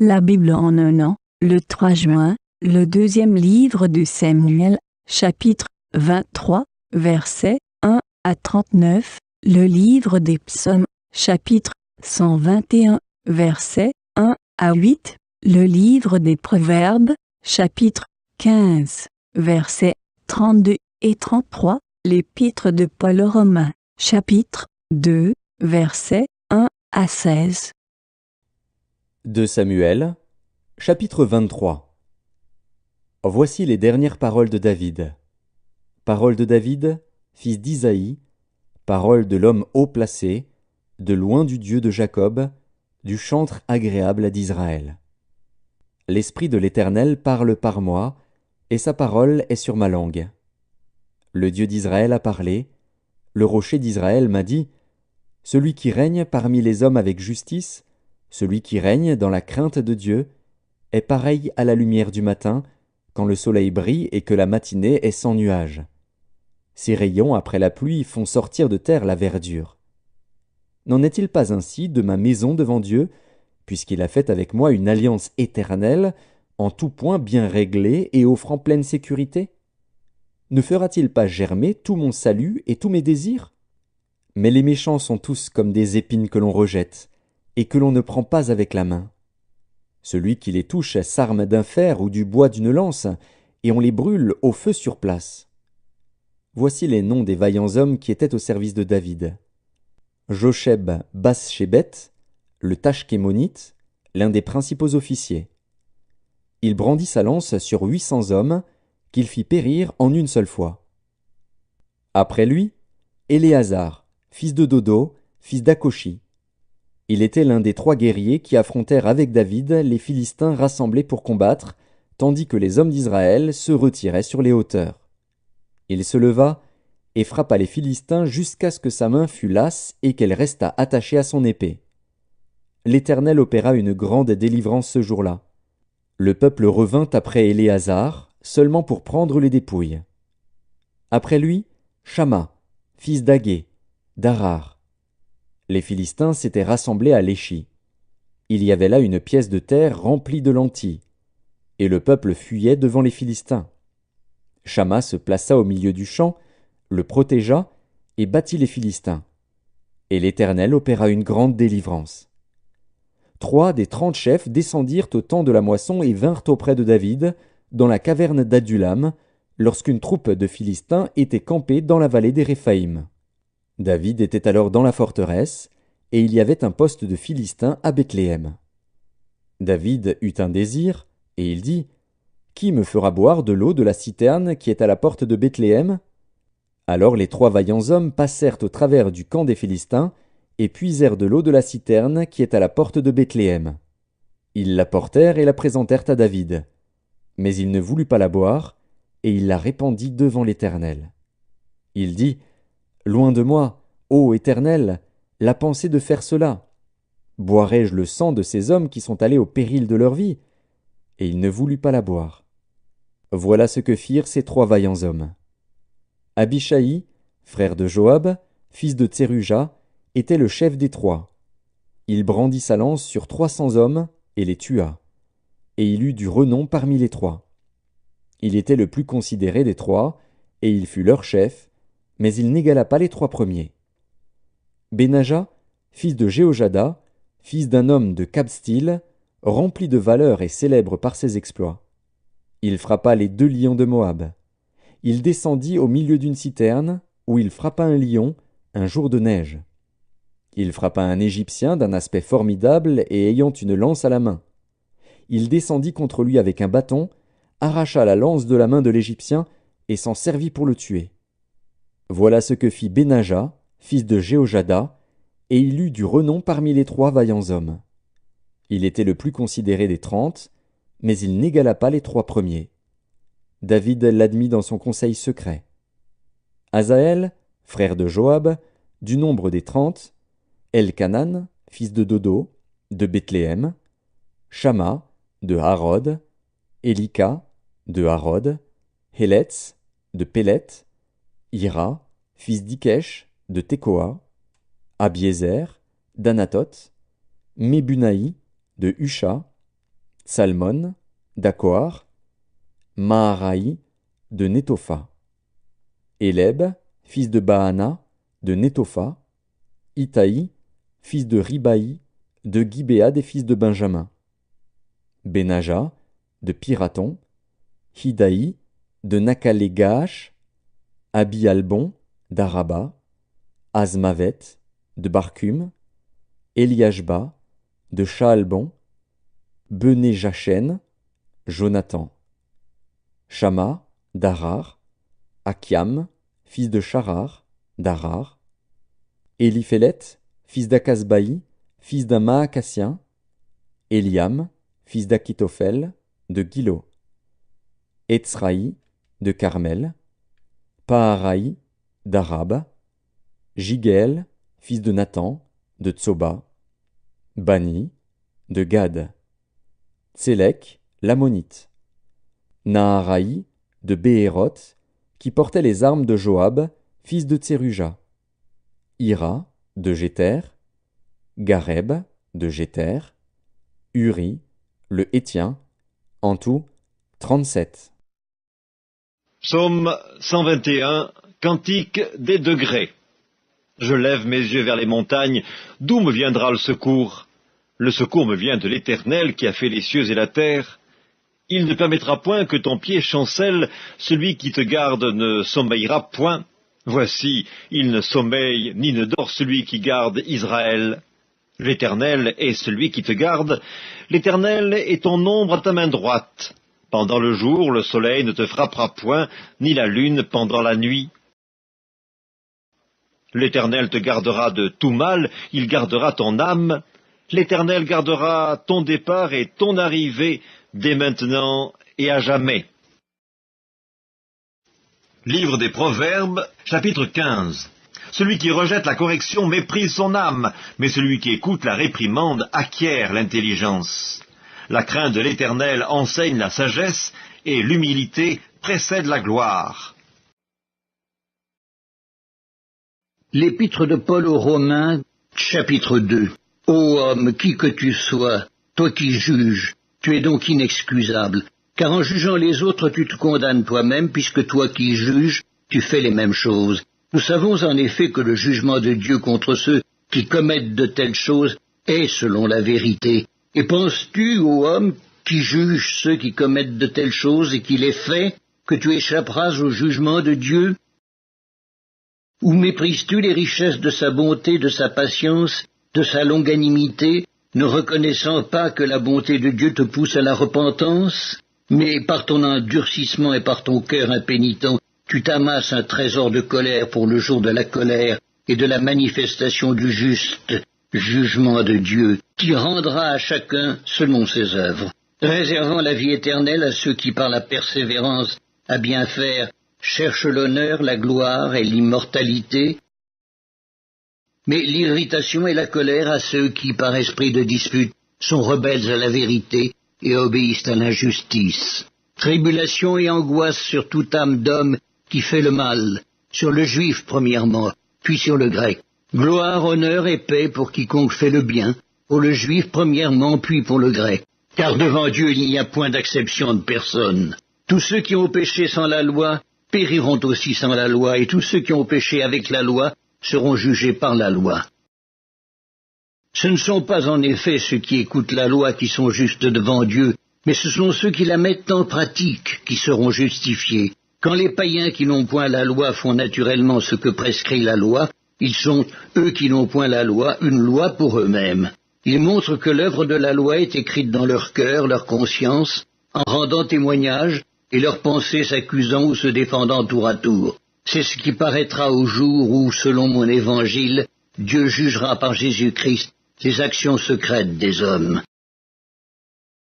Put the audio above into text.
La Bible en un an, le 3 juin, le deuxième livre de Samuel, chapitre 23, versets 1 à 39, le livre des psaumes, chapitre 121, versets 1 à 8, le livre des proverbes, chapitre 15, versets 32 et 33, l'épître de Paul aux Romains, chapitre 2, versets 1 à 16. 2 Samuel, chapitre 23. Voici les dernières paroles de David. Paroles de David, fils d'Isaïe, paroles de l'homme haut placé, de loin du Dieu de Jacob, du chantre agréable d'Israël. L'Esprit de l'Éternel parle par moi, et sa parole est sur ma langue. Le Dieu d'Israël a parlé, le rocher d'Israël m'a dit, « Celui qui règne parmi les hommes avec justice, celui qui règne dans la crainte de Dieu, est pareil à la lumière du matin, quand le soleil brille et que la matinée est sans nuages. Ses rayons après la pluie font sortir de terre la verdure. N'en est-il pas ainsi de ma maison devant Dieu, puisqu'il a fait avec moi une alliance éternelle, en tout point bien réglée et offrant pleine sécurité? Ne fera-t-il pas germer tout mon salut et tous mes désirs? Mais les méchants sont tous comme des épines que l'on rejette, et que l'on ne prend pas avec la main. Celui qui les touche s'arme d'un fer ou du bois d'une lance, et on les brûle au feu sur place. Voici les noms des vaillants hommes qui étaient au service de David. Josheb Bas-Shébet, le Tachkémonite, l'un des principaux officiers. Il brandit sa lance sur 800 hommes, qu'il fit périr en une seule fois. Après lui, Éléazar, fils de Dodo, fils d'Akoshi. Il était l'un des 3 guerriers qui affrontèrent avec David les Philistins rassemblés pour combattre, tandis que les hommes d'Israël se retiraient sur les hauteurs. Il se leva et frappa les Philistins jusqu'à ce que sa main fût lasse et qu'elle restât attachée à son épée. L'Éternel opéra une grande délivrance ce jour-là. Le peuple revint après Éléazar, seulement pour prendre les dépouilles. Après lui, Shamma, fils d'Agé, d'Arar. Les Philistins s'étaient rassemblés à Léchi. Il y avait là une pièce de terre remplie de lentilles, et le peuple fuyait devant les Philistins. Shamma se plaça au milieu du champ, le protégea et battit les Philistins. Et l'Éternel opéra une grande délivrance. 3 des 30 chefs descendirent au temps de la moisson et vinrent auprès de David, dans la caverne d'Adullam, lorsqu'une troupe de Philistins était campée dans la vallée des Réphaïm. David était alors dans la forteresse, et il y avait un poste de Philistins à Bethléem. David eut un désir, et il dit, « Qui me fera boire de l'eau de la citerne qui est à la porte de Bethléem ?» Alors les 3 vaillants hommes passèrent au travers du camp des Philistins, et puisèrent de l'eau de la citerne qui est à la porte de Bethléem. Ils la portèrent et la présentèrent à David. Mais il ne voulut pas la boire, et il la répandit devant l'Éternel. Il dit, « Loin de moi, ô Éternel, la pensée de faire cela. Boirai-je le sang de ces hommes qui sont allés au péril de leur vie ?» Et il ne voulut pas la boire. Voilà ce que firent ces 3 vaillants hommes. Abishai, frère de Joab, fils de Tseruja, était le chef des 3. Il brandit sa lance sur 300 hommes et les tua. Et il eut du renom parmi les 3. Il était le plus considéré des 3, et il fut leur chef, mais il n'égala pas les 3 premiers. Benaja, fils de Jéhojada, fils d'un homme de Kabstil, rempli de valeur et célèbre par ses exploits. Il frappa les 2 lions de Moab. Il descendit au milieu d'une citerne, où il frappa un lion, un jour de neige. Il frappa un Égyptien d'un aspect formidable et ayant une lance à la main. Il descendit contre lui avec un bâton, arracha la lance de la main de l'Égyptien et s'en servit pour le tuer. Voilà ce que fit Benaja, fils de Jéhojada, et il eut du renom parmi les 3 vaillants hommes. Il était le plus considéré des 30, mais il n'égala pas les 3 premiers. David l'admit dans son conseil secret. Asaël, frère de Joab, du nombre des 30, Elkanan, fils de Dodo, de Bethléem, Shamma, de Harod, Elika, de Harod, Héletz, de Pélet, Ira, fils d'Ikesh, de Tekoa, Abiézer, d'Anatoth, Mebunaï, de Husha, Salmon, d'Akoar, Maharaï, de Netopha, Éleb, fils de Baana, de Netopha, Itaï, fils de Ribaï, de Gibéa des fils de Benjamin, Benaja, de Piraton, Hidaï, de Nakalé-Gaash, Abi-Albon, d'Araba, Azmavet, de Barcum, Eliashba, de Shaalbon, Bené-Jachen, Jonathan, Shama, d'Arar, Akiam, fils de Charar, d'Arar, Éliphélet, fils d'Akasbaï, fils d'un Maacassien, Eliam, fils d'Akitophel, de Gilo, Etzraï, de Carmel, Paharaï, d'Arab, Jigéel, fils de Nathan, de Tsoba, Bani, de Gad, Tsélek, l'Ammonite, Naharaï, de Béhéroth, qui portait les armes de Joab, fils de Tseruja, Ira, de Jéter, Gareb, de Jéter, Uri, le Hétien, en tout 37. Psaume 121, Cantique des degrés. Je lève mes yeux vers les montagnes, d'où me viendra le secours? Le secours me vient de l'Éternel qui a fait les cieux et la terre. Il ne permettra point que ton pied chancelle, celui qui te garde ne sommeillera point. Voici, il ne sommeille ni ne dort celui qui garde Israël. L'Éternel est celui qui te garde, l'Éternel est ton ombre à ta main droite. Pendant le jour, le soleil ne te frappera point, ni la lune pendant la nuit. L'Éternel te gardera de tout mal, il gardera ton âme. L'Éternel gardera ton départ et ton arrivée, dès maintenant et à jamais. Livre des Proverbes, chapitre 15. Celui qui rejette la correction méprise son âme, mais celui qui écoute la réprimande acquiert l'intelligence. La crainte de l'Éternel enseigne la sagesse, et l'humilité précède la gloire. L'épître de Paul aux Romains, chapitre 2. Ô homme, qui que tu sois, toi qui juges, tu es donc inexcusable, car en jugeant les autres tu te condamnes toi-même, puisque toi qui juges, tu fais les mêmes choses. Nous savons en effet que le jugement de Dieu contre ceux qui commettent de telles choses est selon la vérité. Et penses-tu, ô homme, qui juge ceux qui commettent de telles choses et qui les fait, que tu échapperas au jugement de Dieu? Ou méprises-tu les richesses de sa bonté, de sa patience, de sa longanimité, ne reconnaissant pas que la bonté de Dieu te pousse à la repentance? Mais par ton endurcissement et par ton cœur impénitent, tu t'amasses un trésor de colère pour le jour de la colère et de la manifestation du juste jugement de Dieu, qui rendra à chacun selon ses œuvres, réservant la vie éternelle à ceux qui par la persévérance à bien faire cherchent l'honneur, la gloire et l'immortalité, mais l'irritation et la colère à ceux qui, par esprit de dispute, sont rebelles à la vérité et obéissent à l'injustice. Tribulation et angoisse sur toute âme d'homme qui fait le mal, sur le juif premièrement, puis sur le grec. Gloire, honneur et paix pour quiconque fait le bien, pour le juif premièrement, puis pour le grec. Car devant Dieu il n'y a point d'acception de personne. Tous ceux qui ont péché sans la loi périront aussi sans la loi, et tous ceux qui ont péché avec la loi seront jugés par la loi. Ce ne sont pas en effet ceux qui écoutent la loi qui sont justes devant Dieu, mais ce sont ceux qui la mettent en pratique qui seront justifiés. Quand les païens qui n'ont point la loi font naturellement ce que prescrit la loi, ils sont, eux qui n'ont point la loi, une loi pour eux-mêmes. Ils montrent que l'œuvre de la loi est écrite dans leur cœur, leur conscience, en rendant témoignage, et leurs pensées s'accusant ou se défendant tour à tour. C'est ce qui paraîtra au jour où, selon mon évangile, Dieu jugera par Jésus-Christ les actions secrètes des hommes.